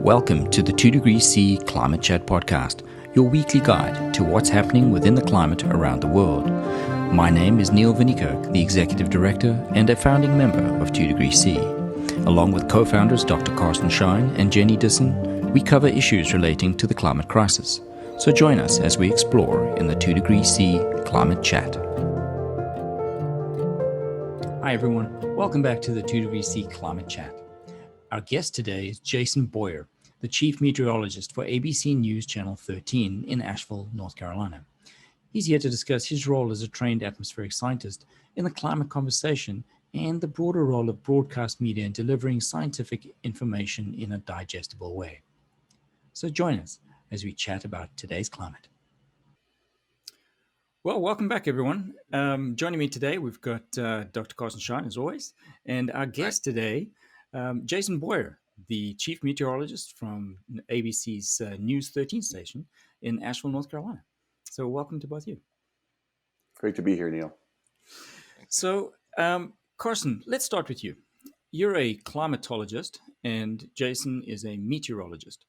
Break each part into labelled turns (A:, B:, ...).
A: Welcome to the 2 Degrees C Climate Chat podcast, your weekly guide to what's happening within the climate around the world. My name is Neil Vinnycoke, the Executive Director and a founding member of 2 Degrees C. Along with co-founders Dr. Carsten Schein and Jenny Disson, we cover issues relating to the climate crisis. So join us as we explore in the 2 Degrees C Climate Chat. Hi everyone, welcome back to the 2 Degrees C Climate Chat. Our guest today is Jason Boyer, the Chief Meteorologist for ABC News Channel 13 in Asheville, North Carolina. He's here to discuss his role as a trained atmospheric scientist in the climate conversation and the broader role of broadcast media in delivering scientific information in a digestible way. So join us as we chat about today's climate. Well, welcome back, everyone. Joining me today, we've got Dr. Carsten Schein, as always, and our guest today, Jason Boyer, the Chief Meteorologist from ABC's NEWS13 station in Asheville, North Carolina. So welcome to both of you.
B: Great to be here, Neil.
A: So, Carsten, let's start with you. You're a climatologist, and Jason is a meteorologist.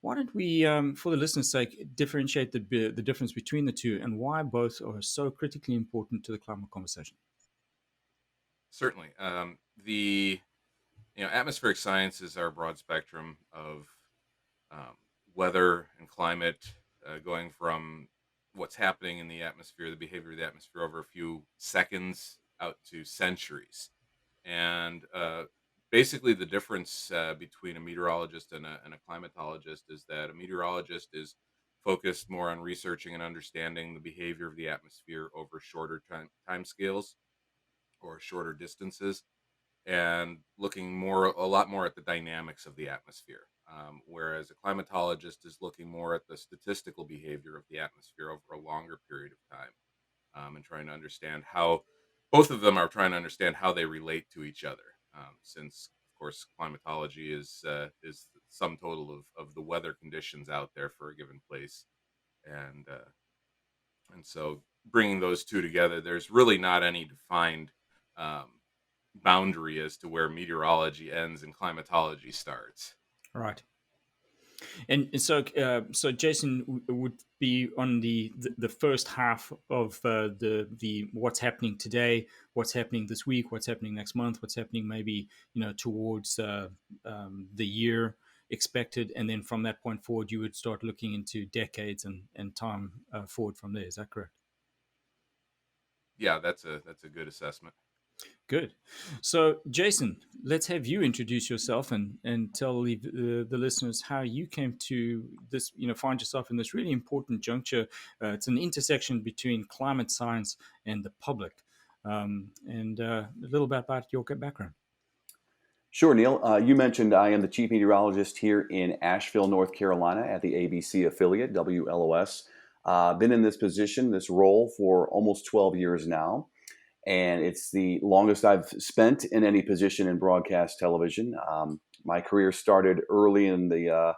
A: Why don't we, for the listeners' sake, differentiate the difference between the two and why both are so critically important to the climate conversation?
C: Certainly. Atmospheric sciences are a broad spectrum of weather and climate, going from what's happening in the atmosphere, the behavior of the atmosphere over a few seconds out to centuries. And basically the difference between a meteorologist and a climatologist is that a meteorologist is focused more on researching and understanding the behavior of the atmosphere over shorter time scales or shorter distances, and looking a lot more at the dynamics of the atmosphere. Whereas a climatologist is looking more at the statistical behavior of the atmosphere over a longer period of time, and trying to understand how both of them are trying to understand how they relate to each other. Since, of course, climatology is the sum total of the weather conditions out there for a given place, and so bringing those two together, there's really not any defined boundary as to where meteorology ends and climatology starts.
A: Right. And so Jason would be on the first half of the what's happening today, what's happening this week, what's happening next month, what's happening maybe towards the year expected, and then from that point forward, you would start looking into decades and time forward from there. Is that correct?
C: Yeah, that's a good assessment.
A: Good. So, Jason, let's have you introduce yourself and tell the listeners how you came to this, find yourself in this really important juncture. It's an intersection between climate science and the public. And a little bit about your background.
B: Sure, Neil. You mentioned I am the Chief Meteorologist here in Asheville, North Carolina at the ABC affiliate, WLOS. Been in this position, this role for almost 12 years now. And it's the longest I've spent in any position in broadcast television. My career started early in the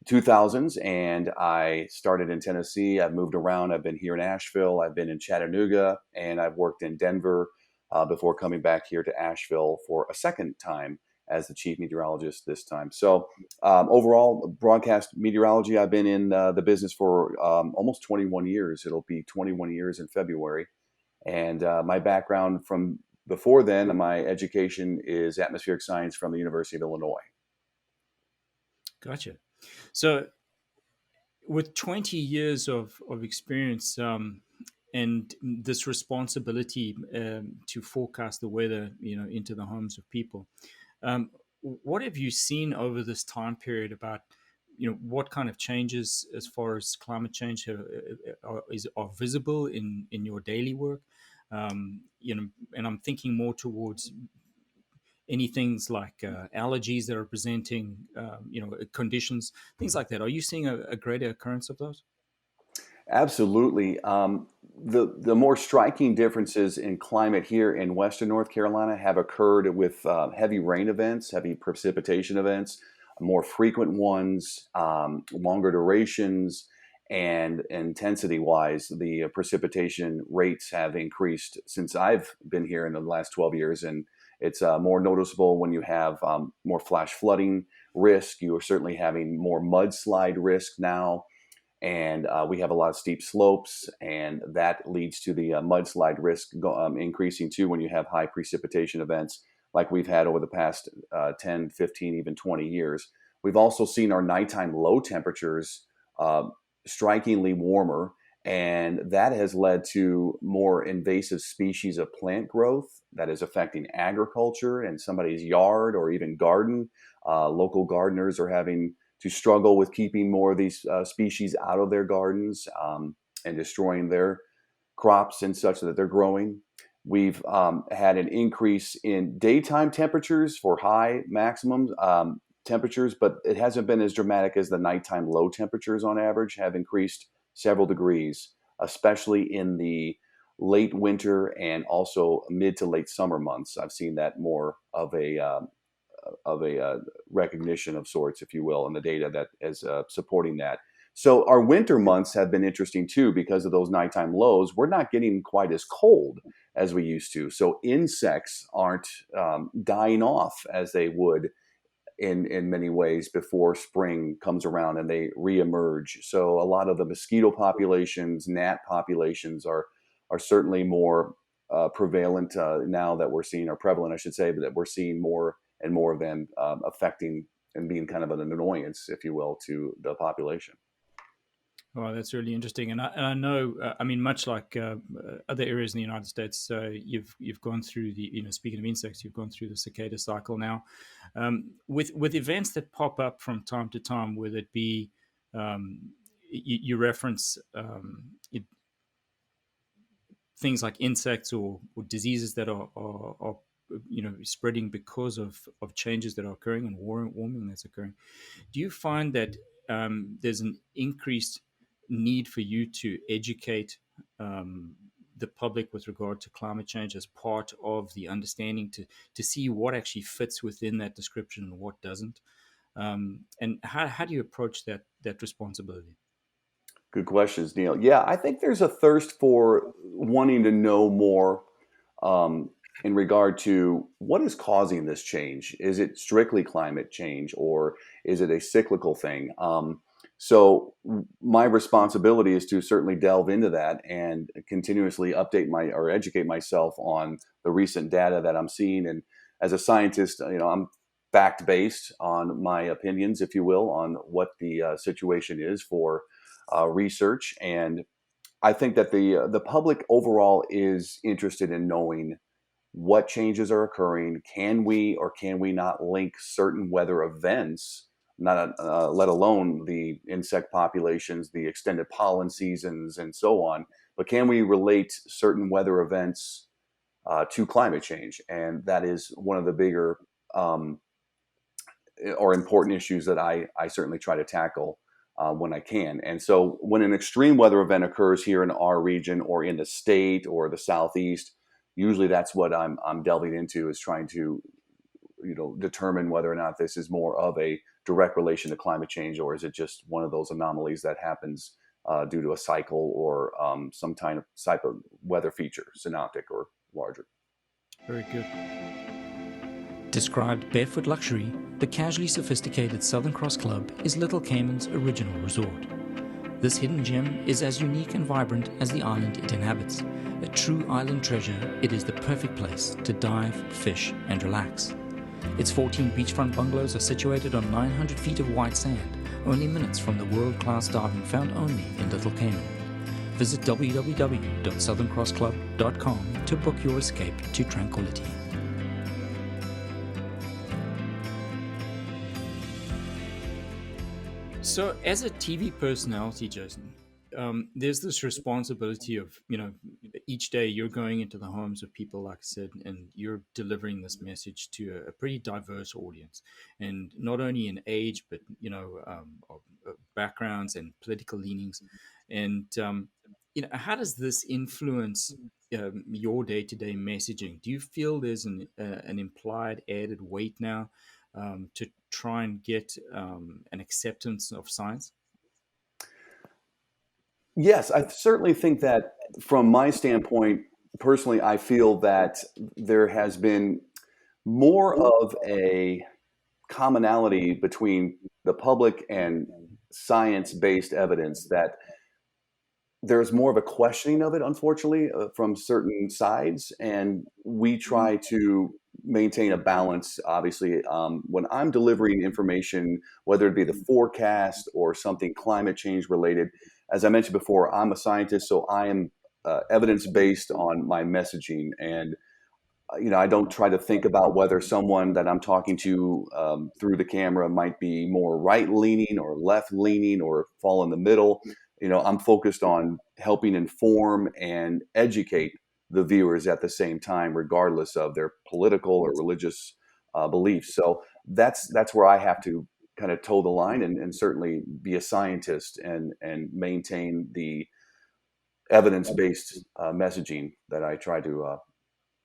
B: 2000s, and I started in Tennessee. I've moved around. I've been here in Asheville. I've been in Chattanooga, and I've worked in Denver before coming back here to Asheville for a second time as the chief meteorologist this time. So overall, broadcast meteorology, I've been in the business for almost 21 years. It'll be 21 years in February. And my background from before then, my education is atmospheric science from the University of Illinois.
A: Gotcha. So with 20 years of experience and this responsibility to forecast the weather, into the homes of people, what have you seen over this time period about what kind of changes as far as climate change are visible in your daily work? And I'm thinking more towards any things like allergies that are presenting, conditions, things like that. Are you seeing a greater occurrence of those?
B: Absolutely. The more striking differences in climate here in Western North Carolina have occurred with heavy rain events, heavy precipitation events, more frequent ones, longer durations, and intensity-wise, the precipitation rates have increased since I've been here in the last 12 years, and It's more noticeable when you have more flash flooding risk. You are certainly having more mudslide risk now. And we have a lot of steep slopes, and that leads to the mudslide risk increasing too when you have high precipitation events like we've had over the past 10, 15, even 20 years. We've also seen our nighttime low temperatures uh, strikingly warmer, and that has led to more invasive species of plant growth that is affecting agriculture in somebody's yard or even garden. Local gardeners are having to struggle with keeping more of these species out of their gardens and destroying their crops and such that they're growing. We've had an increase in daytime temperatures for high maximum temperatures, but it hasn't been as dramatic as the nighttime low temperatures on average have increased several degrees, especially in the late winter and also mid to late summer months. I've seen that more of a recognition of sorts, if you will, in the data that is supporting that. So our winter months have been interesting too because of those nighttime lows. We're not getting quite as cold as we used to. So insects aren't dying off as they would in many ways before spring comes around and they reemerge. So a lot of the mosquito populations, gnat populations are certainly more prevalent now that we're seeing, or prevalent, I should say, but that we're seeing more and more of them affecting and being kind of an annoyance, if you will, to the population.
A: Oh, that's really interesting, and I know. I mean, much like other areas in the United States, you've gone through the. Speaking of insects, you've gone through the cicada cycle now, with events that pop up from time to time, whether it be you reference things like insects or diseases that are spreading because of changes that are occurring and warming that's occurring. Do you find that there's an increased need for you to educate the public with regard to climate change as part of the understanding to see what actually fits within that description and what doesn't? And how do you approach that responsibility?
B: Good questions, Neil. Yeah, I think there's a thirst for wanting to know more um, in regard to what is causing this change. Is it strictly climate change or is it a cyclical thing? My responsibility is to certainly delve into that and continuously update my or educate myself on the recent data that I'm seeing. And as a scientist, I'm fact based on my opinions, if you will, on what the situation is for research. And I think that the public overall is interested in knowing what changes are occurring. Can we or can we not link certain weather events, not let alone the insect populations, the extended pollen seasons, and so on, but can we relate certain weather events to climate change? And that is one of the bigger um, or important issues that I certainly try to tackle when I can. And so when an extreme weather event occurs here in our region or in the state or the Southeast, usually that's what I'm delving into, is trying to determine whether or not this is more of a direct relation to climate change, or is it just one of those anomalies that happens due to a cycle or some type of weather feature, synoptic or larger.
A: Very good.
D: Described barefoot luxury, the casually sophisticated Southern Cross Club is Little Cayman's original resort. This hidden gem is as unique and vibrant as the island it inhabits. A true island treasure, it is the perfect place to dive, fish, and relax. Its 14 beachfront bungalows are situated on 900 feet of white sand, only minutes from the world-class diving found only in Little Cayman. Visit www.southerncrossclub.com to book your escape to tranquility.
A: So, as a TV personality, Jason, there's this responsibility of, each day you're going into the homes of people, like I said, and you're delivering this message to a pretty diverse audience, and not only in age, but, backgrounds and political leanings. And, how does this influence your day to day messaging? Do you feel there's an implied added weight now to try and get an acceptance of science?
B: Yes, I certainly think that from my standpoint, personally, I feel that there has been more of a commonality between the public and science-based evidence that there's more of a questioning of it, unfortunately, from certain sides, and we try to maintain a balance. Obviously, when I'm delivering information, whether it be the forecast or something climate change related, as I mentioned before, I'm a scientist, so I am evidence based on my messaging, and I don't try to think about whether someone that I'm talking to through the camera might be more right leaning or left leaning or fall in the middle. I'm focused on helping inform and educate the viewers at the same time, regardless of their political or religious beliefs. So that's where I have to kind of toe the line and certainly be a scientist and maintain the evidence-based messaging that I try to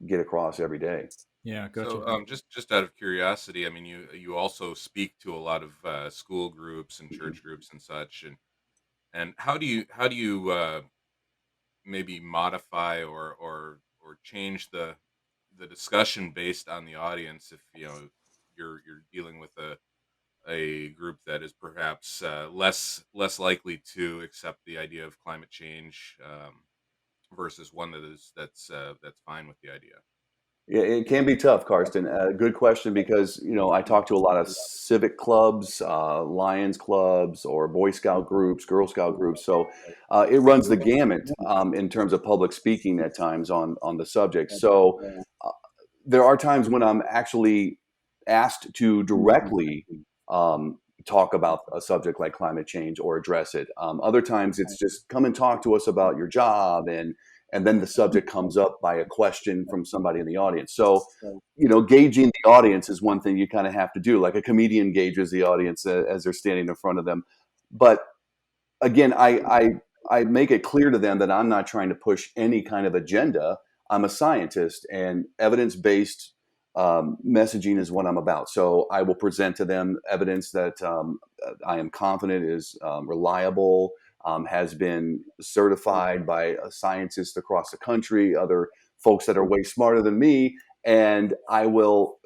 B: get across every day.
A: Yeah, gotcha.
C: So, just out of curiosity, I mean, you also speak to a lot of school groups and church groups and such, and how do you maybe modify or change the discussion based on the audience if you're dealing with a group that is perhaps less likely to accept the idea of climate change versus one that's fine with the idea.
B: Yeah, it can be tough, Karsten. Good question because I talk to a lot of civic clubs, Lions clubs, or Boy Scout groups, Girl Scout groups. So it runs the gamut in terms of public speaking at times on the subject. So uh, there are times when I'm actually asked to directly talk about a subject like climate change or address it. Other times it's just come and talk to us about your job, and then the subject comes up by a question from somebody in the audience. So gauging the audience is one thing you kind of have to do, like a comedian gauges the audience as they're standing in front of them. But again, I make it clear to them that I'm not trying to push any kind of agenda. I'm a scientist, and evidence based messaging is what I'm about. So I will present to them evidence that I am confident is reliable, has been certified by scientists across the country, other folks that are way smarter than me, and I will,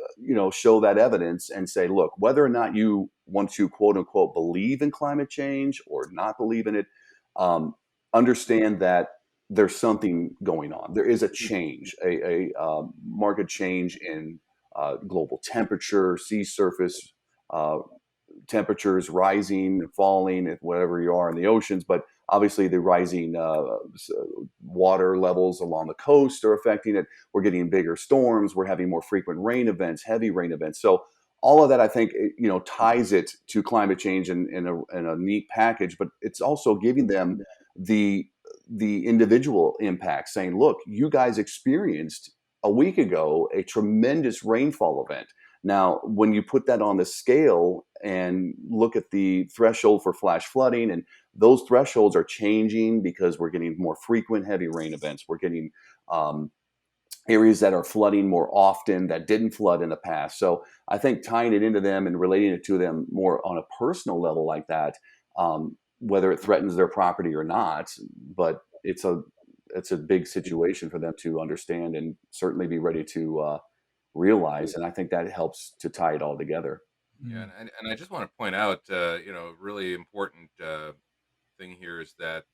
B: show that evidence and say, look, whether or not you want to quote unquote believe in climate change or not believe in it, um, understand that there's something going on. There is a change, a market change in global temperature, sea surface uh, temperatures rising, falling, whatever you are in the oceans, but obviously the rising water levels along the coast are affecting it. We're getting bigger storms. We're having more frequent rain events, heavy rain events. So all of that, I think, ties it to climate change in a neat package. But it's also giving them the individual impact, saying, "Look, you guys experienced a week ago a tremendous rainfall event. Now, when you put that on the scale and look at the threshold for flash flooding, and those thresholds are changing because we're getting more frequent heavy rain events. We're getting um, areas that are flooding more often that didn't flood in the past. So I think tying it into them and relating it to them more on a personal level like that, whether it threatens their property or not, but it's a big situation for them to understand and certainly be ready to realize. And I think that helps to tie it all together.
C: Yeah,
A: Mm.
C: and I just want to point out, really important thing here is that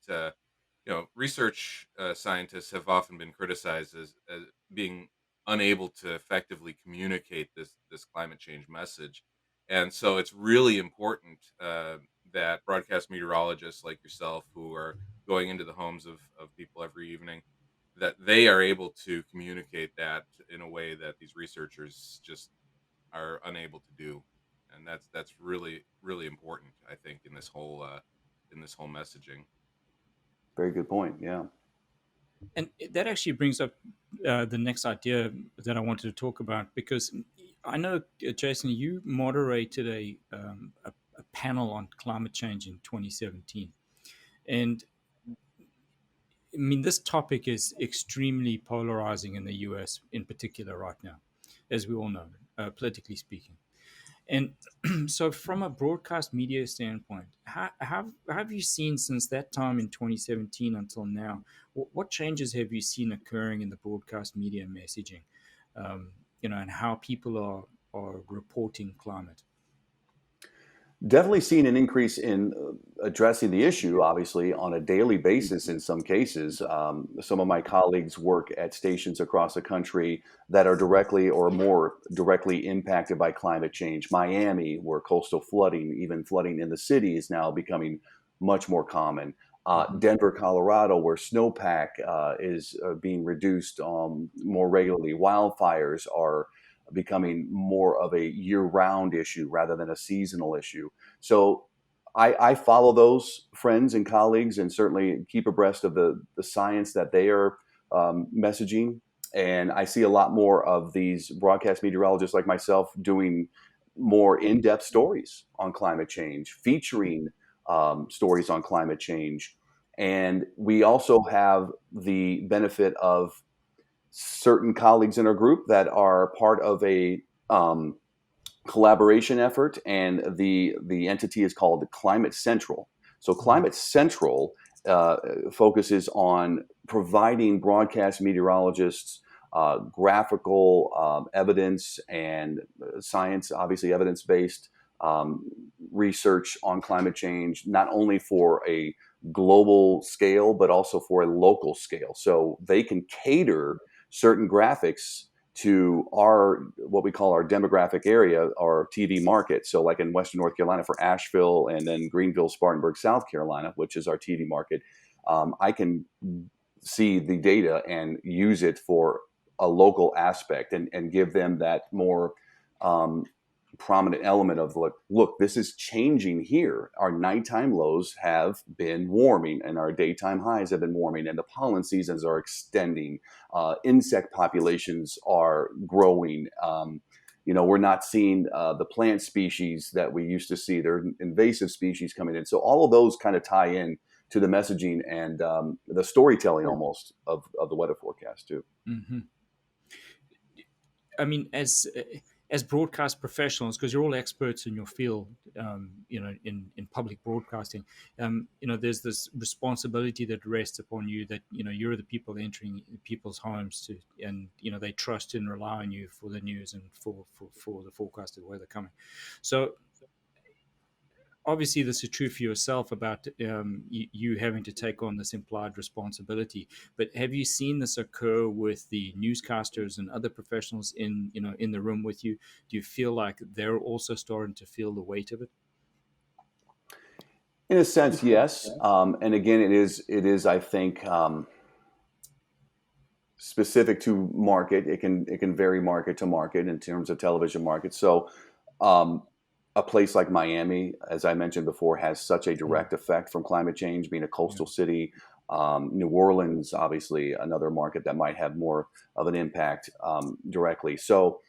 C: research scientists have often been criticized as being unable to effectively communicate this climate change message, and so it's really important that broadcast meteorologists like yourself, who are going into the homes of people every evening, that they are able to communicate that in a way that these researchers just are unable to do, and that's really important, I think, in this whole messaging.
B: Very good point. Yeah.
A: And that actually brings up the next idea that I wanted to talk about, because I know, Jason, you moderated a panel on climate change in 2017. And I mean, this topic is extremely polarizing in the US in particular right now, as we all know, politically speaking. And so, from a broadcast media standpoint, have you seen since that time in 2017 until now, what changes have you seen occurring in the broadcast media messaging? Um, and how people are reporting climate?
B: Definitely seen an increase in addressing the issue, obviously, on a daily basis in some cases. Some of my colleagues work at stations across the country that are directly or more directly impacted by climate change. Miami, where coastal flooding, even flooding in the city, is now becoming much more common.
A: Hmm.
B: Denver, Colorado, where snowpack is being reduced more regularly. Wildfires are becoming more of a year-round issue rather than a seasonal issue. So I follow those friends and colleagues and certainly keep abreast of the science that they are messaging. And I see a lot more of these broadcast meteorologists like myself doing more in-depth stories on climate change, featuring stories on climate change. And we also have the benefit of certain colleagues in our group that are part of a collaboration effort, and the entity is called Climate Central. So Climate Central focuses on providing broadcast meteorologists graphical evidence and science, obviously evidence-based research on climate change, not only for a global scale, but also for a local scale. So they can cater certain graphics to our what we call our demographic area, our TV market. So like in Western North Carolina for Asheville, and then Greenville, Spartanburg, South Carolina, which is our TV market, I can see the data and use it for a local aspect and give them that more prominent element of look, this is changing here. Our nighttime lows have been warming and our daytime highs have been warming, and the pollen seasons are extending. Insect populations are growing. We're not seeing the plant species that we used to see. There are invasive species coming in. So all of those kind of tie in to the messaging and the storytelling almost of the weather forecast too.
A: Hmm. I mean, as broadcast professionals, because you're all experts in your field, in public broadcasting, there's this responsibility that rests upon you that you're the people entering people's homes and they trust and rely on you for the news and for the forecasted weather coming. So obviously this is true for yourself about you having to take on this implied responsibility, but have you seen this occur with the newscasters and other professionals in the room with you? Do you feel like they're also starting to feel the weight of it?
B: In a sense, yes. And again, it is I think specific to market. It can vary market to market in terms of television market. So um, a place like Miami, as I mentioned before, has such a direct effect from climate change, being a
A: Yeah.
B: coastal city. New Orleans, obviously, another market that might have more of an impact directly. So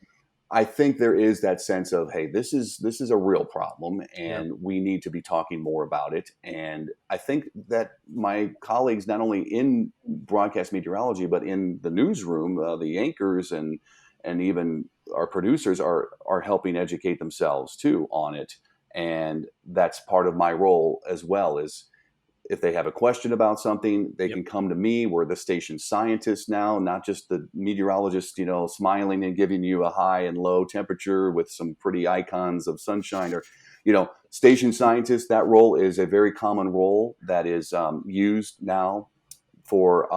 B: I think there is that sense of, hey, this is a real problem,
A: Yeah.
B: and we need to be talking more about it. And I think that my colleagues, not only in broadcast meteorology, but in the newsroom, the anchors and even our producers are helping educate themselves too on it. And that's part of my role as well. Is if they have a question about something, they
A: Yep.
B: can come to me. We're the station scientists now, not just the meteorologist, smiling and giving you a high and low temperature with some pretty icons of sunshine or, station scientist. That role is a very common role that is used now for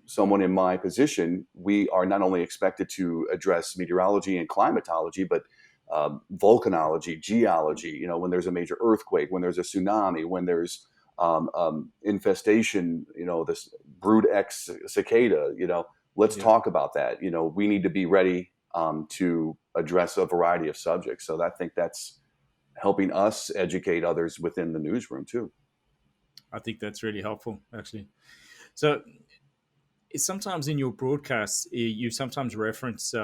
B: someone in my position. We are not only expected to address meteorology and climatology, but volcanology, geology, when there's a major earthquake, when there's a tsunami, when there's infestation, this brood X cicada, let's
A: Yeah.
B: talk about that. We need to be ready to address a variety of subjects. So I think that's helping us educate others within the newsroom too.
A: I think that's really helpful, actually. So sometimes in your broadcasts, you sometimes reference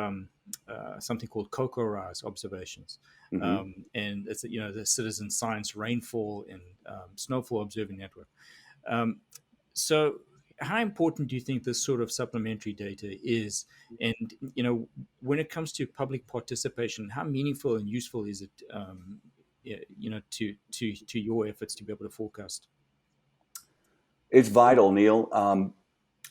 A: something called Cocoa Rise observations,
B: Hmm.
A: and it's the Citizen Science Rainfall and Snowfall Observing Network. Um, so, how important do you think this sort of supplementary data is? And when it comes to public participation, how meaningful and useful is it? To your efforts to be able to forecast.
B: It's vital, Neil.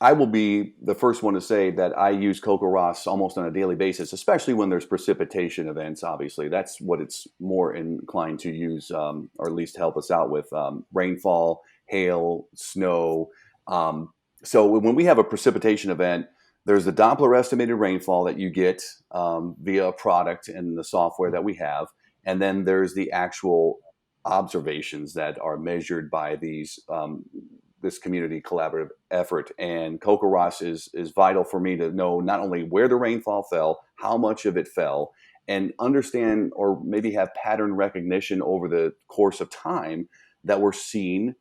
B: I will be the first one to say that I use Coco Ross almost on a daily basis, especially when there's precipitation events. Obviously, that's what it's more inclined to use, or at least help us out with rainfall, hail, snow. Um, so when we have a precipitation event, there's the Doppler estimated rainfall that you get via a product in the software that we have, and then there's the actual observations that are measured by this community collaborative effort. And Coco Ross is vital for me to know not only where the rainfall fell, how much of it fell, and understand or maybe have pattern recognition over the course of time that we're seeing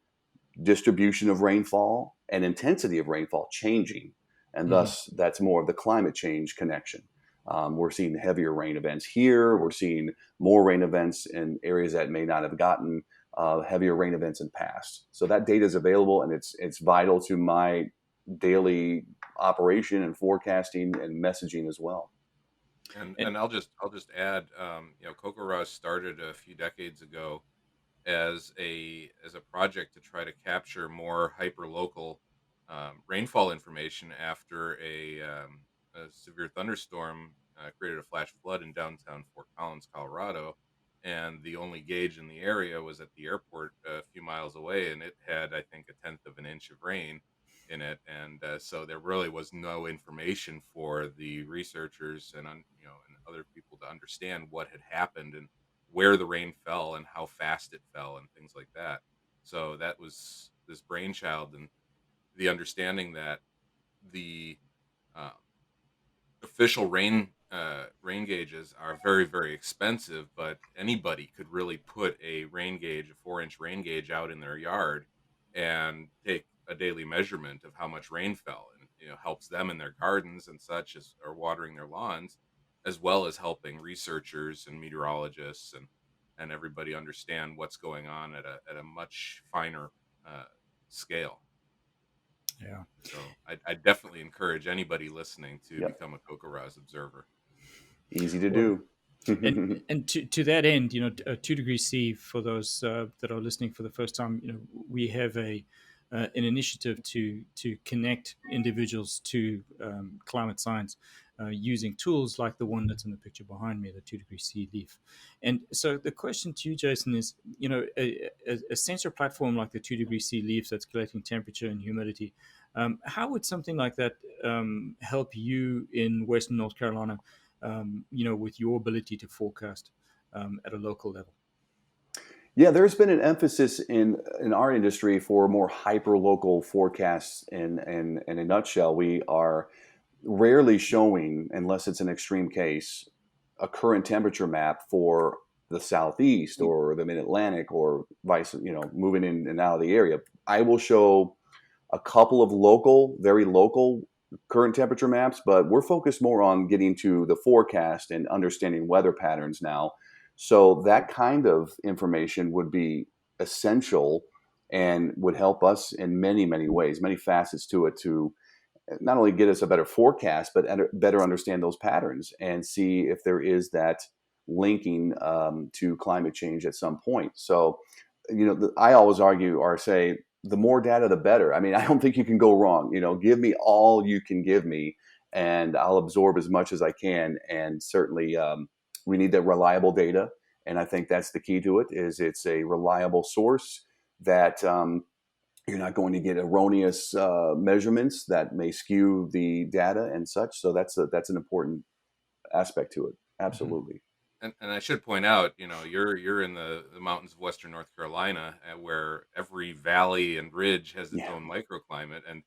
B: distribution of rainfall and intensity of rainfall changing. And
A: Hmm.
B: thus, that's more of the climate change connection. We're seeing heavier rain events here. We're seeing more rain events in areas that may not have gotten heavier rain events in past. So that data is available, and it's vital to my daily operation and forecasting and messaging as well.
C: And I'll just add, Coco Ross started a few decades ago as a project to try to capture more hyper local rainfall information after a severe thunderstorm created a flash flood in downtown Fort Collins, Colorado, and the only gauge in the area was at the airport a few miles away, and it had, I think, a tenth of an inch of rain in it, and so there really was no information for the researchers and other people to understand what had happened and where the rain fell and how fast it fell and things like that. So that was this brainchild, and the understanding that the uh, official rain gauges are very, very expensive, but anybody could really put a rain gauge, a 4-inch rain gauge, out in their yard and take a daily measurement of how much rain fell, and helps them in their gardens and such as or watering their lawns, as well as helping researchers and meteorologists and everybody understand what's going on at a much finer uh, scale.
A: Yeah.
C: So I definitely encourage anybody listening to
B: Yep,
C: become a CocoRa's observer.
B: easy to
A: Well,
B: do.
A: and to that end, 2 degrees C, for those that are listening for the first time, we have an initiative to connect individuals to climate science using tools like the one that's in the picture behind me, the 2 degree C leaf. And so the question to you, Jason, is, a sensor platform like the 2 degree C leaf that's collecting temperature and humidity, how would something like that help you in Western North Carolina, with your ability to forecast at a local level?
B: Yeah, there's been an emphasis in our industry for more hyper local forecasts. In a nutshell, we are rarely showing, unless it's an extreme case, a current temperature map for the southeast or the mid Atlantic or vice, moving in and out of the area. I will show a couple of local, very local current temperature maps, but we're focused more on getting to the forecast and understanding weather patterns now. So that kind of information would be essential and would help us in many, many ways, many facets to it, to not only get us a better forecast, but better understand those patterns and see if there is that linking to climate change at some point. So, I always argue or say the more data, the better. I mean, I don't think you can go wrong. Give me all you can give me, and I'll absorb as much as I can. And certainly, we need that reliable data, and I think that's the key to it. Is it's a reliable source that you're not going to get erroneous measurements that may skew the data and such. So that's an important aspect to it.
A: Mhm.
B: Absolutely.
C: And I should point out, you're in the mountains of Western North Carolina, where every valley and ridge has its
B: Yeah.
C: own microclimate, and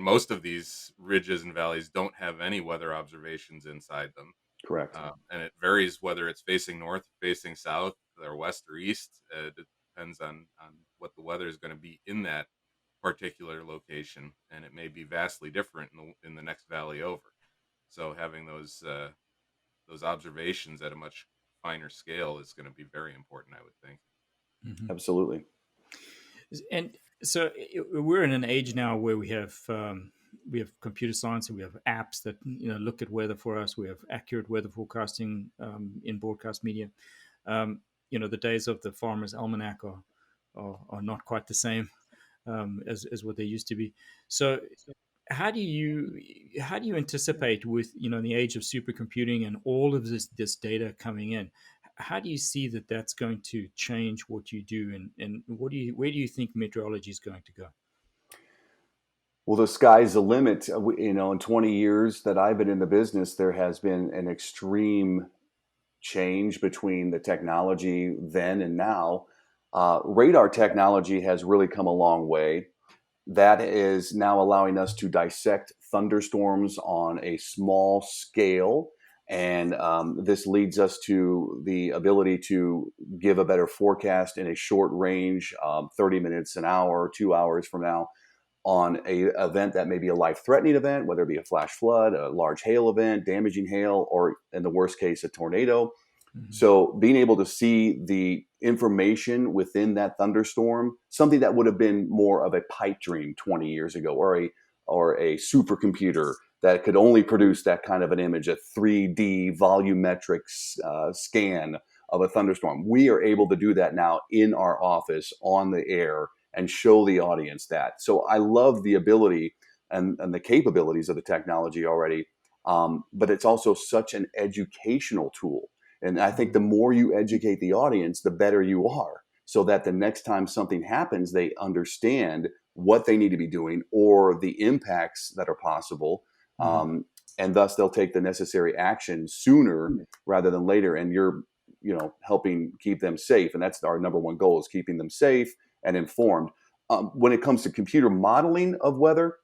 C: most of these ridges and valleys don't have any weather observations inside them,
B: Correct.
C: and it varies whether it's facing north, facing south, or west or east. It depends on what the weather is going to be in that particular location, and it may be vastly different in the next valley over. So having those observations at a much finer scale is going to be very important, I would think.
A: Mhm.
B: Absolutely.
A: And so we're in an age now where we have computer science, and we have apps that look at weather for us. We have accurate weather forecasting in broadcast media. The days of the farmer's almanac are not quite the same as what they used to be. So how do you anticipate with the age of supercomputing and all of this data coming in? How do you see that that's going to change what you do, and where do you think meteorology is going to go?
B: Well, the sky's the limit. In 20 years that I've been in the business, there has been an extreme change between the technology then and now. Radar technology has really come a long way. That is now allowing us to dissect thunderstorms on a small scale. And this leads us to the ability to give a better forecast in a short range, 30 minutes, an hour, 2 hours from now, on a event that may be a life-threatening event, whether it be a flash flood, a large hail event, damaging hail, or in the worst case, a tornado.
A: Mm-hmm.
B: So being able to see the information within that thunderstorm, something that would have been more of a pipe dream 20 years ago, or a supercomputer that could only produce that kind of an image, a 3D volumetric scan of a thunderstorm. We are able to do that now in our office on the air and show the audience that. So I love the ability and the capabilities of the technology already, but it's also such an educational tool. And I think the more you educate the audience, the better you are, so that the next time something happens, they understand what they need to be doing or the impacts that are possible.
A: Mm-hmm.
B: And thus they'll take the necessary action sooner rather than later. And you're, helping keep them safe. And that's our number one goal, is keeping them safe and informed. When it comes to computer modeling of weather,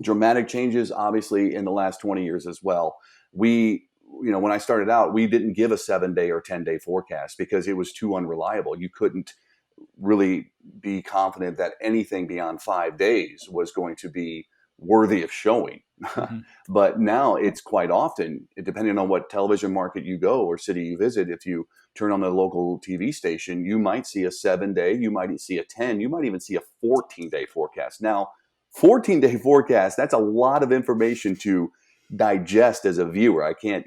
B: dramatic changes, obviously, in the last 20 years as well. When I started out, we didn't give a 7-day or 10-day forecast because it was too unreliable. You couldn't really be confident that anything beyond 5 days was going to be worthy of showing.
A: Mm-hmm.
B: But now it's quite often, depending on what television market you go or city you visit, if you turn on the local TV station, you might see a 7-day, you might see a 10, you might even see a 14-day forecast. Now, 14-day forecast, that's a lot of information to digest as a viewer. I can't,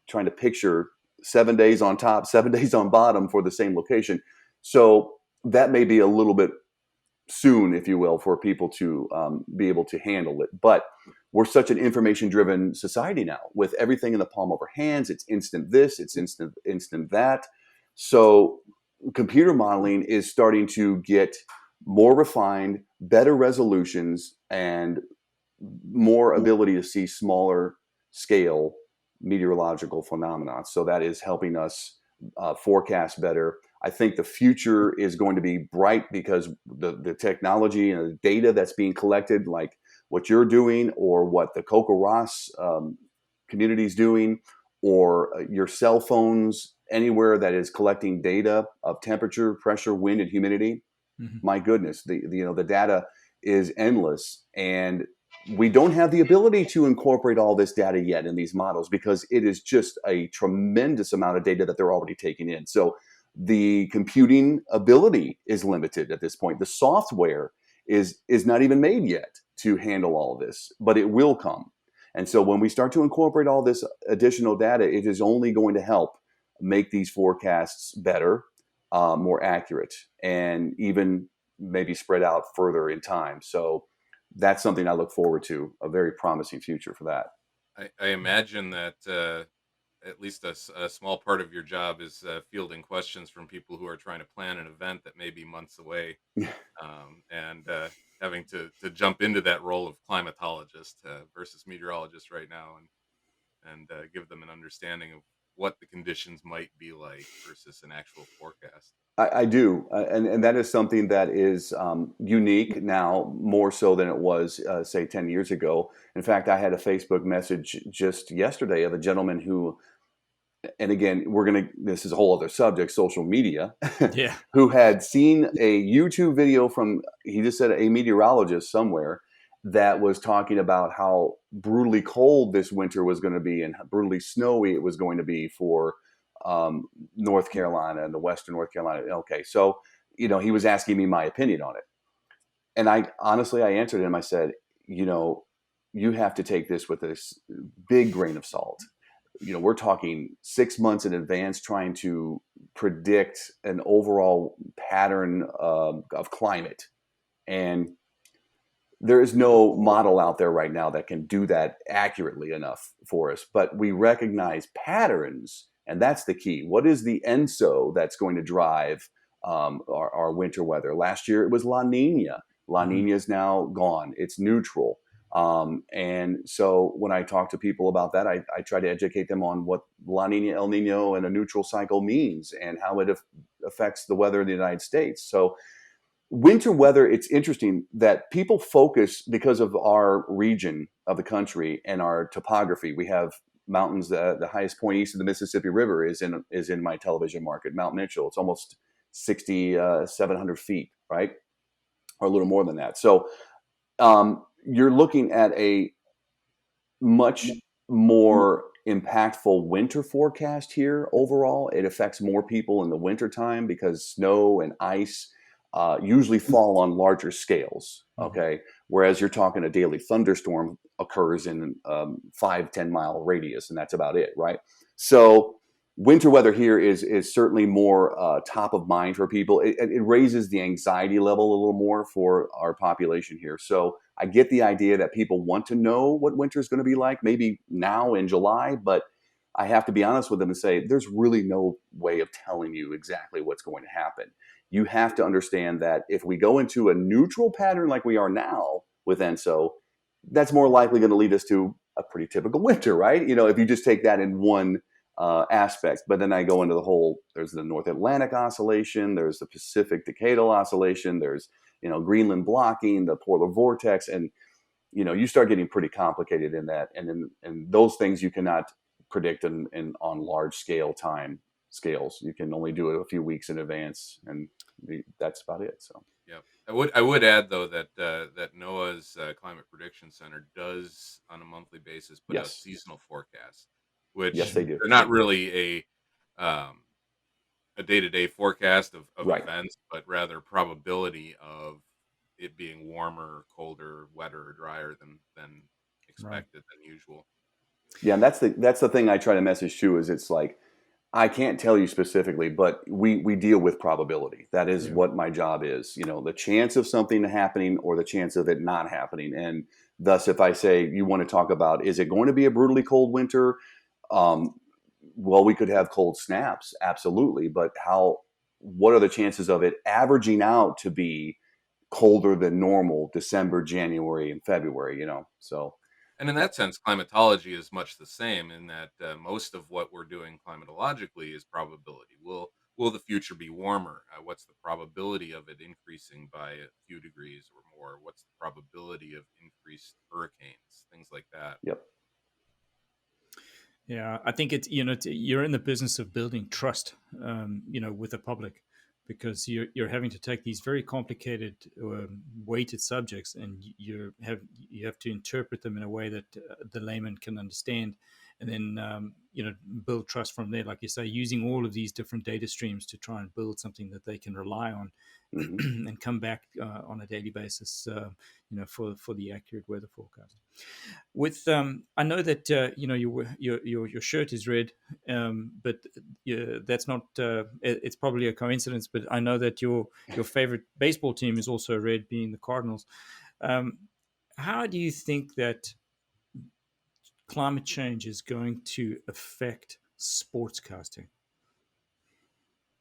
B: trying to picture 7 days on top, 7 days on bottom for the same location. So that may be a little bit soon, if you will, for people to be able to handle it. But we're such an information-driven society now, with everything in the palm of our hands. It's instant this, it's instant that. So computer modeling is starting to get more refined, better resolutions, and more ability to see smaller scale meteorological phenomena. So that is helping us forecast better. I think the future is going to be bright because the technology and the data that's being collected, like what you're doing or what the Coco Ross community is doing, or your cell phones, anywhere that is collecting data of temperature, pressure, wind, and humidity.
A: Mm-hmm.
B: My goodness, the data is endless, and we don't have the ability to incorporate all this data yet in these models because it is just a tremendous amount of data that they're already taking in. So the computing ability is limited at this point. The software is not even made yet to handle all of this, but it will come. And so when we start to incorporate all this additional data, it is only going to help make these forecasts better, more accurate, and even maybe spread out further in time. So that's something I look forward to, a very promising future for that.
C: I imagine that at least a small part of your job is fielding questions from people who are trying to plan an event that may be months away, and having to jump into that role of climatologist versus meteorologist right now, and give them an understanding of what the conditions might be like versus an actual forecast.
B: I do, and that is something that is unique now, more so than it was, say, 10 years ago. In fact, I had a Facebook message just yesterday of a gentleman who, and again, this is a whole other subject, social media,
A: Yeah.
B: who had seen a YouTube video from, he just said, a meteorologist somewhere that was talking about how brutally cold this winter was going to be and how brutally snowy it was going to be for North Carolina and the Western North Carolina. Okay, so he was asking me my opinion on it, and I answered him. I said, you have to take this with a big grain of salt. We're talking 6 months in advance trying to predict an overall pattern of climate, and there is no model out there right now that can do that accurately enough for us. But we recognize patterns, and that's the key. What is the ENSO that's going to drive our winter weather? Last year it was La Nina. La
A: Mhm.
B: Nina is now gone. It's neutral. And so when I talk to people about that, I try to educate them on what La Nina, El Nino, and a neutral cycle means and how it affects the weather in the United States. So winter weather, it's interesting that people focus because of our region of the country and our topography. We have mountains. The highest point east of the Mississippi River is in my television market, Mount Mitchell. It's almost 700 feet, right, or a little more than that. So you're looking at a much more impactful winter forecast here overall. It affects more people in the wintertime because snow and ice usually fall on larger scales.
A: Mhm.
B: Okay. Whereas you're talking a daily thunderstorm occurs in 5-10 mile radius, and that's about it. Right. So winter weather here is certainly more top of mind for people. It raises the anxiety level a little more for our population here. So I get the idea that people want to know what winter is going to be like, maybe now in July, but I have to be honest with them and say there's really no way of telling you exactly what's going to happen. You have to understand that if we go into a neutral pattern like we are now with ENSO, that's more likely going to lead us to a pretty typical winter, right? If you just take that in one aspect. But then I go into the whole, there's the North Atlantic oscillation, there's the Pacific decadal oscillation, there's Greenland blocking, the polar vortex, and you start getting pretty complicated in that. And those things you cannot predict in on large scale time scales. You can only do it a few weeks in advance, and that's about it. So
C: Yeah, I would add though that NOAA's Climate Prediction Center does on a monthly basis put out
B: yes,
C: seasonal forecasts,
B: yes,
C: which
B: they do.
C: they're not really um, a day-to-day forecast of
B: Right.
C: events, but rather probability of it being warmer, colder, wetter, or drier than
A: Right.
C: expected than usual.
B: Yeah, and that's the thing I try to message too. Is it's like I can't tell you specifically, but we deal with probability. That is
A: Yeah.
B: what my job is. The chance of something happening or the chance of it not happening. And thus, if I say you want to talk about, is it going to be a brutally cold winter? Um, well, we could have cold snaps, absolutely. But what are the chances of it averaging out to be colder than normal December, January, and February? So
C: And in that sense, climatology is much the same in that most of what we're doing climatologically is probability. Will the future be warmer? What's the probability of it increasing by a few degrees or more? What's the probability of increased hurricanes? Things like that.
B: yep.
A: Yeah, I think you're in the business of building trust, with the public, because you're having to take these very complicated, weighted subjects, and you have to interpret them in a way that the layman can understand, and then build trust from there. Like you say, using all of these different data streams to try and build something that they can rely on,
B: Hmm.
A: and come back on a daily basis, for the accurate weather forecast. With I know that your shirt is red, but that's not. It's probably a coincidence, but I know that your favorite baseball team is also red, being the Cardinals. Um, how do you think that climate change is going to affect sportscasting?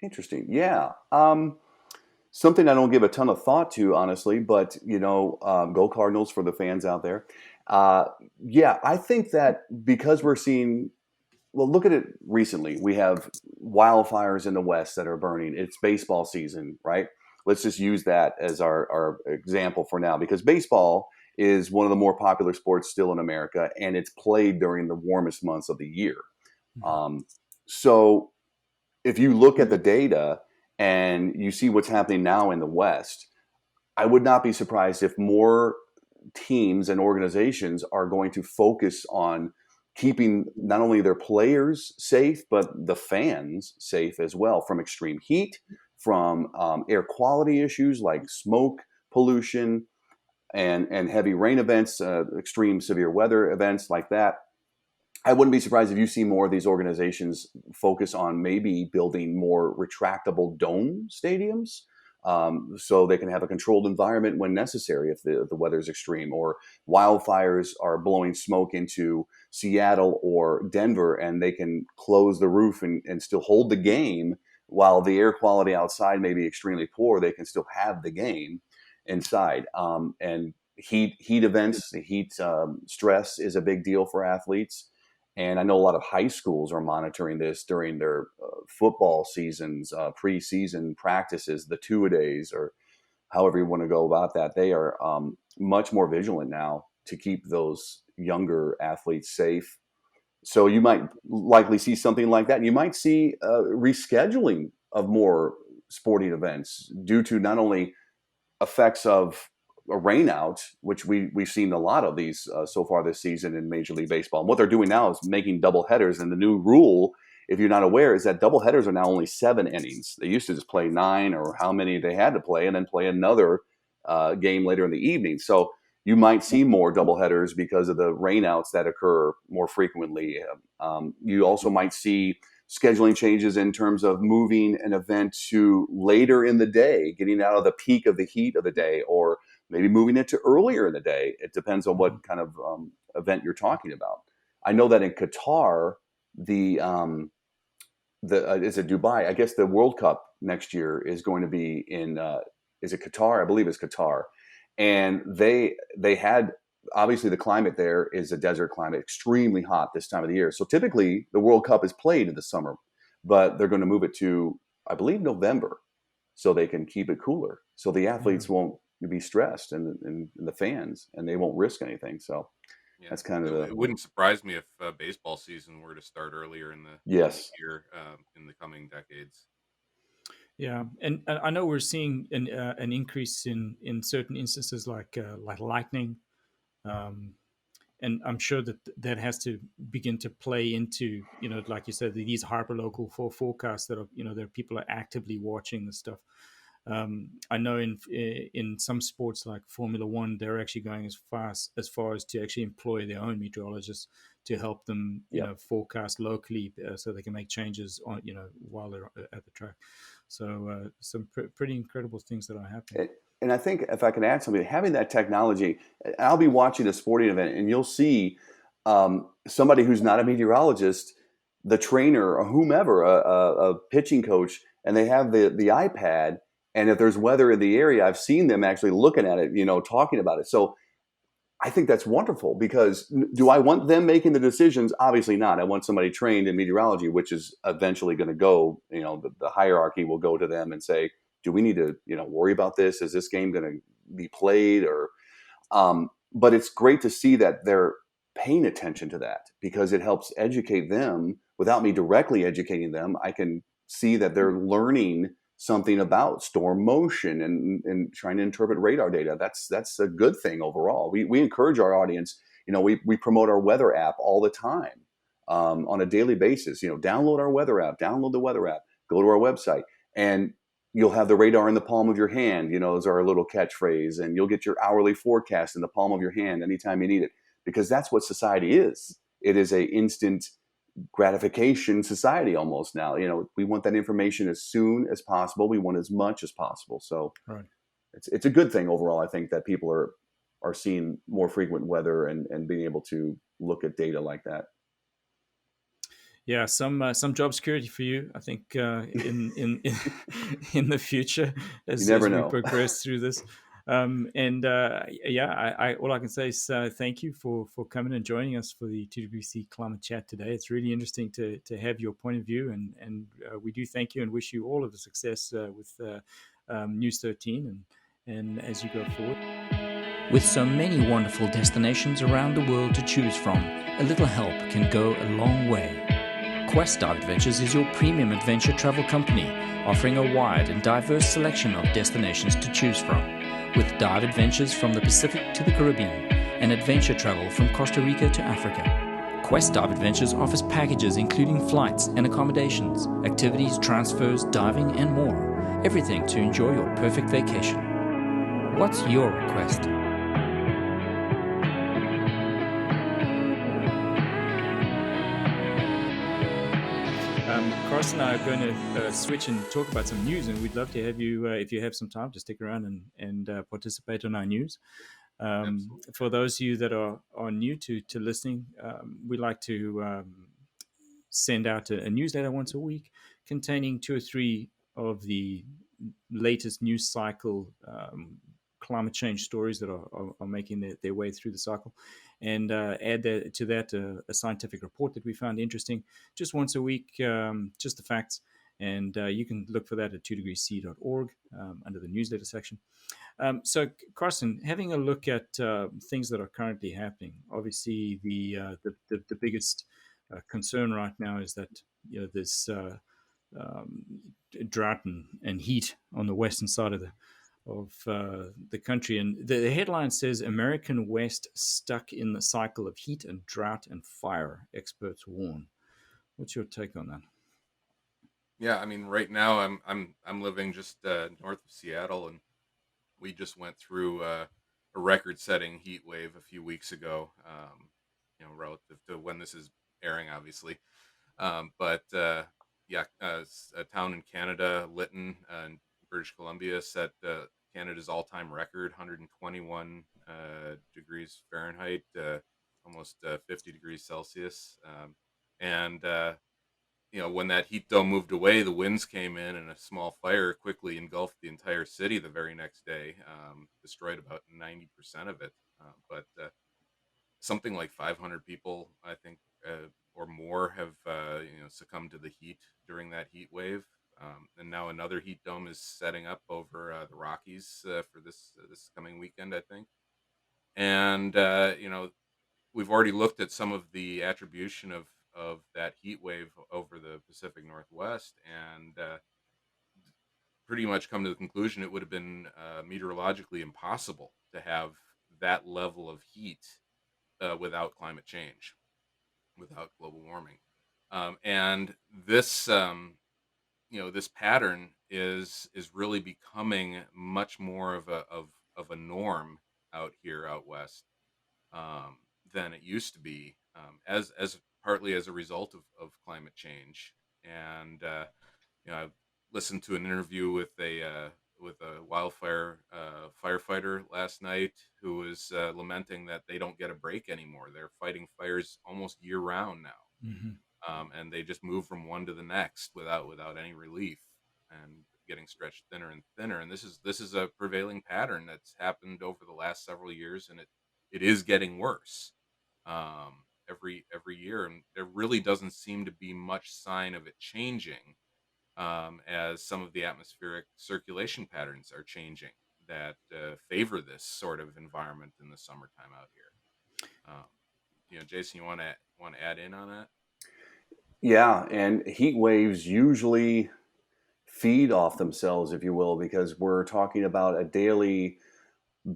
B: Interesting. Yeah. Something I don't give a ton of thought to, honestly, but go Cardinals for the fans out there. Uh, yeah, I think that because we're seeing, well, look at it recently. We have wildfires in the West that are burning. It's baseball season, right? Let's just use that as our example for now, because baseball is one of the more popular sports still in America, and it's played during the warmest months of the year.
A: Mhm.
B: Um, so if you look at the data and you see what's happening now in the West, I would not be surprised if more teams and organizations are going to focus on keeping not only their players safe, but the fans safe as well from extreme heat, from air quality issues like smoke pollution and heavy rain events, extreme severe weather events like that. I wouldn't be surprised if you see more of these organizations focus on maybe building more retractable dome stadiums so they can have a controlled environment when necessary if the weather is extreme, or wildfires are blowing smoke into Seattle or Denver, and they can close the roof and still hold the game while the air quality outside may be extremely poor. They can still have the game inside. And heat events, the heat stress is a big deal for athletes. And I know a lot of high schools are monitoring this during their football seasons, preseason practices, the two-a-days, or however you want to go about that. They are much more vigilant now to keep those younger athletes safe. So you might likely see something like that. You might see rescheduling of more sporting events due to not only effects of a rainout, which we've seen a lot of these so far this season in Major League Baseball. And what they're doing now is making double headers. And the new rule, if you're not aware, is that double headers are now only 7 innings. They used to just play 9 or how many they had to play, and then play another game later in the evening. So you might see more double headers because of the rainouts that occur more frequently. You also might see scheduling changes in terms of moving an event to later in the day, getting out of the peak of the heat of the day, or maybe moving it to earlier in the day. It depends on what kind of event you're talking about. I know that in Qatar, is it Dubai? I guess the World Cup next year is going to be in, is it Qatar? I believe it's Qatar. And they had, obviously the climate there is a desert climate, extremely hot this time of the year. So typically the World Cup is played in the summer, but they're going to move it to, I believe, November, so they can keep it cooler. So the athletes won't be stressed, and the fans, and they won't risk anything. So that's kind of
C: it wouldn't surprise me if baseball season were to start earlier in the year in the coming decades.
A: Yeah, and I know we're seeing an increase in certain instances like lightning, and I'm sure that has to begin to play into, like you said, these hyperlocal forecasts that are, there are people are actively watching this stuff. I know in some sports like Formula One, they're actually going as far as to actually employ their own meteorologists to help them, forecast locally, so they can make changes on, while they're at the track. So some pretty incredible things that are happening.
B: And I think if I can add something, having that technology, I'll be watching a sporting event and you'll see somebody who's not a meteorologist, the trainer or whomever, a pitching coach, and they have the iPad. And if there's weather in the area, I've seen them actually looking at it, talking about it. So I think that's wonderful, because do I want them making the decisions? Obviously not. I want somebody trained in meteorology, which is eventually going to go, the hierarchy will go to them and say, do we need to, worry about this? Is this game going to be played? Or, but it's great to see that they're paying attention to that, because it helps educate them without me directly educating them. I can see that they're learning something about storm motion and trying to interpret radar data. That's a good thing overall. We encourage our audience. We promote our weather app all the time, on a daily basis. Download our weather app, download the weather app, go to our website, and you'll have the radar in the palm of your hand. Is our little catchphrase, and you'll get your hourly forecast in the palm of your hand anytime you need it, because that's what society is. It is a instant gratification society almost now. We want that information as soon as possible. We want as much as possible. So
A: right.
B: It's a good thing overall. I think that people are seeing more frequent weather and being able to look at data like that.
A: Yeah, some job security for you, I think, in the future as we progress through this. All I can say is thank you for coming and joining us for the TWC Climate Chat today. It's really interesting to have your point of view, and we do thank you and wish you all of the success with NEWS13 and as you go forward.
D: With so many wonderful destinations around the world to choose from, a little help can go a long way. Quest Dive Adventures is your premium adventure travel company, offering a wide and diverse selection of destinations to choose from, with dive adventures from the Pacific to the Caribbean and adventure travel from Costa Rica to Africa. Quest Dive Adventures offers packages including flights and accommodations, activities, transfers, diving, and more. Everything to enjoy your perfect vacation. What's your request?
A: Carson and I are going to switch and talk about some news, and we'd love to have you, if you have some time, to stick around and participate on our news.
C: Absolutely.
A: For those of you that are new to listening, we like to send out a newsletter once a week containing 2 or 3 of the latest news cycle climate change stories that are making their way through the cycle, and add to that a scientific report that we found interesting just once a week, just the facts. And you can look for that at 2degreesc.org under the newsletter section. So, Carson, having a look at things that are currently happening, obviously the biggest concern right now is that this um, drought and heat on the western side of the country. And the headline says American West stuck in the cycle of heat and drought and fire, experts warn. What's your take on that?
C: Yeah, I mean, right now I'm living just north of Seattle, and we just went through a record-setting heat wave a few weeks ago. Relative to when this is airing, obviously. But yeah, a town in Canada, Lytton, in British Columbia, set Canada's all-time record, 121 degrees Fahrenheit, almost 50 degrees Celsius. And when that heat dome moved away, the winds came in, and a small fire quickly engulfed the entire city the very next day, destroyed about 90% of it. But something like 500 people, I think, or more, have succumbed to the heat during that heat wave. And now another heat dome is setting up over the Rockies for this coming weekend, I think. And we've already looked at some of the attribution of that heat wave over the Pacific Northwest, and pretty much come to the conclusion it would have been meteorologically impossible to have that level of heat without climate change, without global warming. And this pattern is really becoming much more of a norm out west, than it used to be, as partly as a result of climate change. And I've listened to an interview with a wildfire firefighter last night, who was lamenting that they don't get a break anymore. They're fighting fires almost year round now,
A: Mm-hmm.
C: and they just move from one to the next without any relief, and getting stretched thinner and thinner. And this is a prevailing pattern that's happened over the last several years, and it is getting worse every year, and there really doesn't seem to be much sign of it changing, as some of the atmospheric circulation patterns are changing that favor this sort of environment in the summertime out here. Jason, you want to add in on that?
B: Yeah, and heat waves usually feed off themselves, if you will, because we're talking about a daily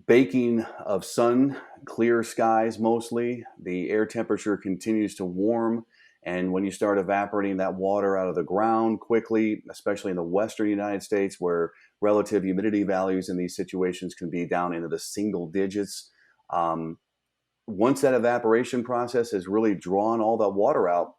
B: baking of sun, clear skies mostly. The air temperature continues to warm. And when you start evaporating that water out of the ground quickly, especially in the western United States, where relative humidity values in these situations can be down into the single digits, once that evaporation process has really drawn all that water out,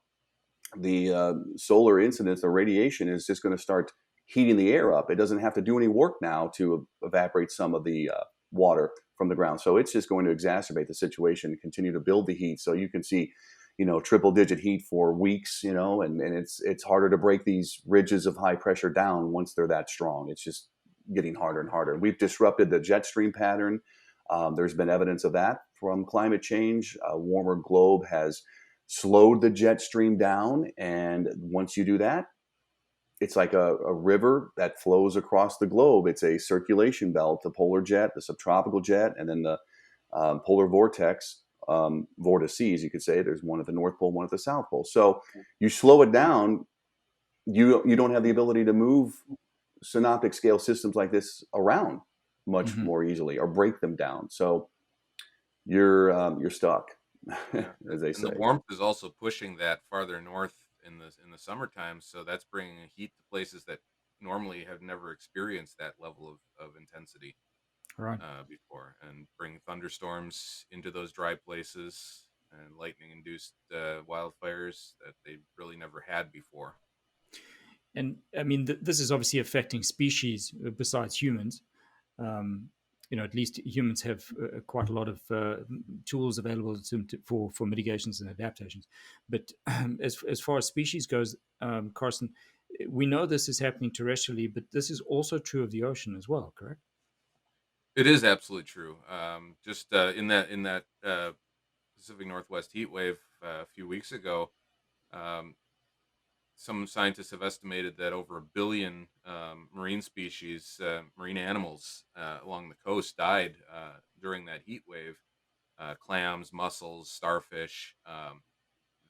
B: the solar incidence, the radiation is just going to start heating the air up. It doesn't have to do any work now to evaporate some of the water from the ground. So it's just going to exacerbate the situation and continue to build the heat. So you can see, triple digit heat for weeks, and it's harder to break these ridges of high pressure down once they're that strong. It's just getting harder and harder. We've disrupted the jet stream pattern. There's been evidence of that from climate change. A warmer globe has slowed the jet stream down. And once you do that, it's like a river that flows across the globe. It's a circulation belt, the polar jet, the subtropical jet, and then the polar vortex, vortices, you could say. There's one at the North Pole, one at the South Pole. So you slow it down, you don't have the ability to move synoptic scale systems like this around much more easily or break them down. So you're stuck,
C: Yeah.
B: as they
C: And
B: say.
C: the warmth is also pushing that farther north in the summertime, so that's bringing heat to places that normally have never experienced that level of intensity
A: Right.
C: before, and bring thunderstorms into those dry places, and lightning induced wildfires that they really never had before.
A: And I mean, this is obviously affecting species besides humans. Um, at least humans have quite a lot of tools available for mitigations and adaptations. But as far as species goes, Carsten, we know this is happening terrestrially, but this is also true of the ocean as well, correct?
C: It is absolutely true. Just in that Pacific Northwest heat wave a few weeks ago, um, some scientists have estimated that over 1 billion marine species, marine animals along the coast died during that heat wave. Clams, mussels, starfish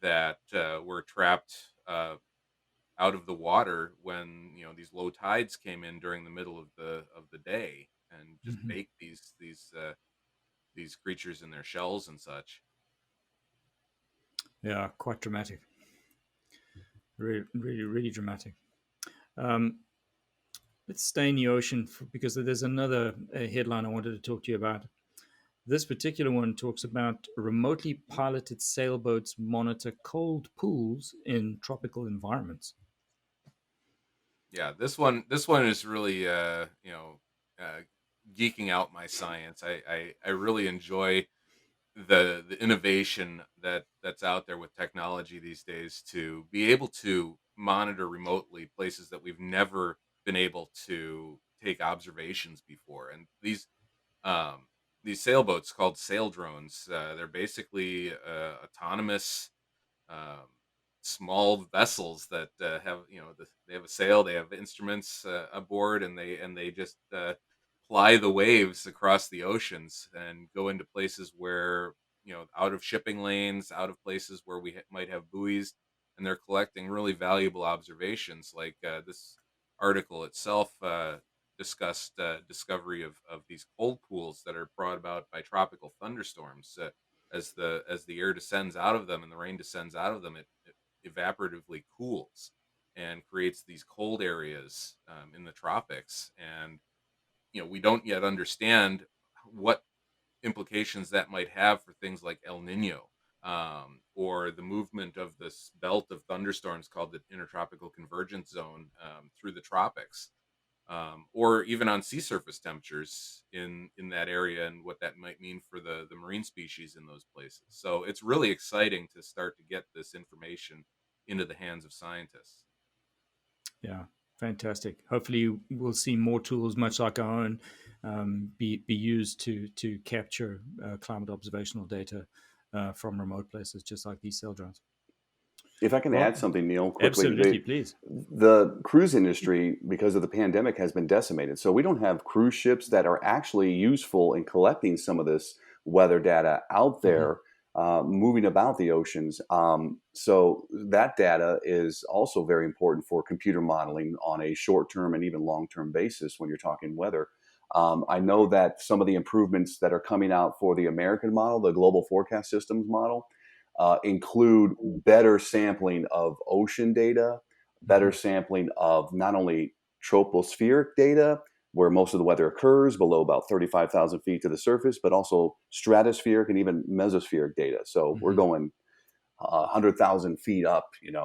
C: that were trapped out of the water when these low tides came in during the middle of the day and just
A: Mm-hmm.
C: baked these creatures in their shells and such.
A: Yeah, quite dramatic. Really, really, really dramatic. Um, let's stay in the ocean because there's another headline I wanted to talk to you about. This particular one talks about remotely piloted sailboats monitor cold pools in tropical environments.
C: Yeah, this one is really uh, geeking out my science. I really enjoy the innovation that's out there with technology these days to be able to monitor remotely places that we've never been able to take observations before. And um, these sailboats called sail drones, they're basically autonomous um, small vessels that have they have a sail, they have instruments aboard, and they just ply the waves across the oceans and go into places where out of shipping lanes, out of places where we might have buoys, and they're collecting really valuable observations. Like this article itself discussed discovery of these cold pools that are brought about by tropical thunderstorms. As the air descends out of them and the rain descends out of them, it evaporatively cools and creates these cold areas in the tropics. And we don't yet understand what implications that might have for things like El Nino, or the movement of this belt of thunderstorms called the Intertropical Convergence Zone through the tropics, or even on sea surface temperatures in that area and what that might mean for the marine species in those places. So it's really exciting to start to get this information into the hands of scientists.
A: Yeah, fantastic. Hopefully, we'll see more tools, much like our own, be used to capture climate observational data from remote places, just like these sail drones.
B: If I can
A: Well,
B: add something, Neil, quickly,
A: absolutely, please.
B: the cruise industry, because of the pandemic, has been decimated. So we don't have cruise ships that are actually useful in collecting some of this weather data out
A: Mm-hmm.
B: there, moving about the oceans. So that data is also very important for computer modeling on a short-term and even long-term basis when you're talking weather. I know that some of the improvements that are coming out for the American model, the Global Forecast Systems model, include better sampling of ocean data, better
A: Mm-hmm.
B: sampling of not only tropospheric data, where most of the weather occurs below about 35,000 feet to the surface, but also stratospheric and even mesospheric data. So we're
A: Mm-hmm.
B: going 100,000 feet up, in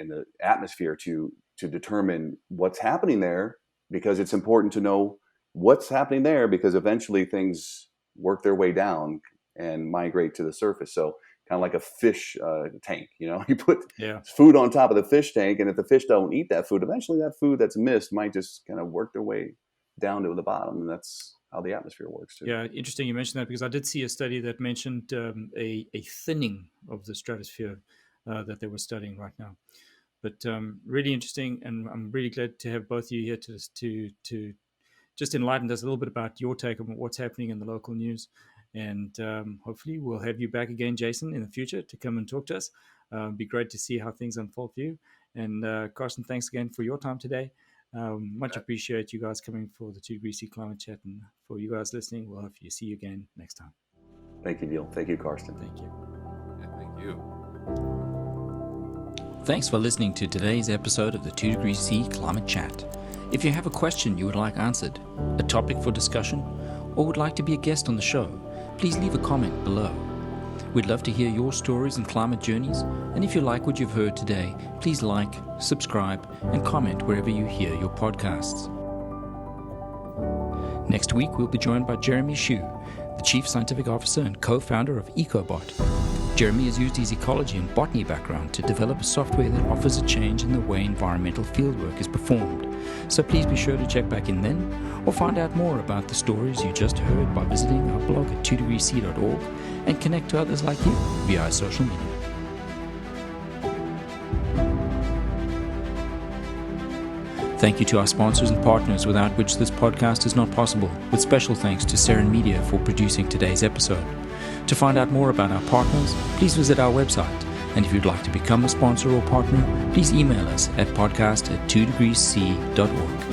B: the atmosphere to determine what's happening there, because it's important to know what's happening there, because eventually things work their way down and migrate to the surface. So kind of like a fish tank, you put
A: Yeah.
B: food on top of the fish tank, and if the fish don't eat that food, eventually that food that's missed might just kind of work their way down to the bottom, and that's how the atmosphere works too.
A: Yeah, interesting you mentioned that because I did see a study that mentioned a thinning of the stratosphere that they were studying right now. But really interesting, and I'm really glad to have both of you here to just enlighten us a little bit about your take on what's happening in the local news. And hopefully we'll have you back again, Jason, in the future to come and talk to us. It'd be great to see how things unfold for you. And Carsten, thanks again for your time today. Much appreciate you guys coming for the 2 Degrees C Climate Chat. And for you guys listening, we'll hopefully see you again next time.
B: Thank you, Neil. Thank you, Karsten.
A: Thank you.
C: Yeah, thank you.
D: Thanks for listening to today's episode of the 2 Degrees C Climate Chat. If you have a question you would like answered, a topic for discussion, or would like to be a guest on the show, please leave a comment below. We'd love to hear your stories and climate journeys, and if you like what you've heard today, please like, subscribe, and comment wherever you hear your podcasts. Next week, we'll be joined by Jeremy Hsu, the Chief Scientific Officer and co-founder of EcoBot. Jeremy has used his ecology and botany background to develop a software that offers a change in the way environmental fieldwork is performed. So please be sure to check back in then, or find out more about the stories you just heard by visiting our blog at 2degreesc.org and connect to others like you via our social media. Thank you to our sponsors and partners without which this podcast is not possible, with special thanks to Seren Media for producing today's episode. To find out more about our partners, please visit our website. And if you'd like to become a sponsor or partner, please email us at podcast@2degreesc.org.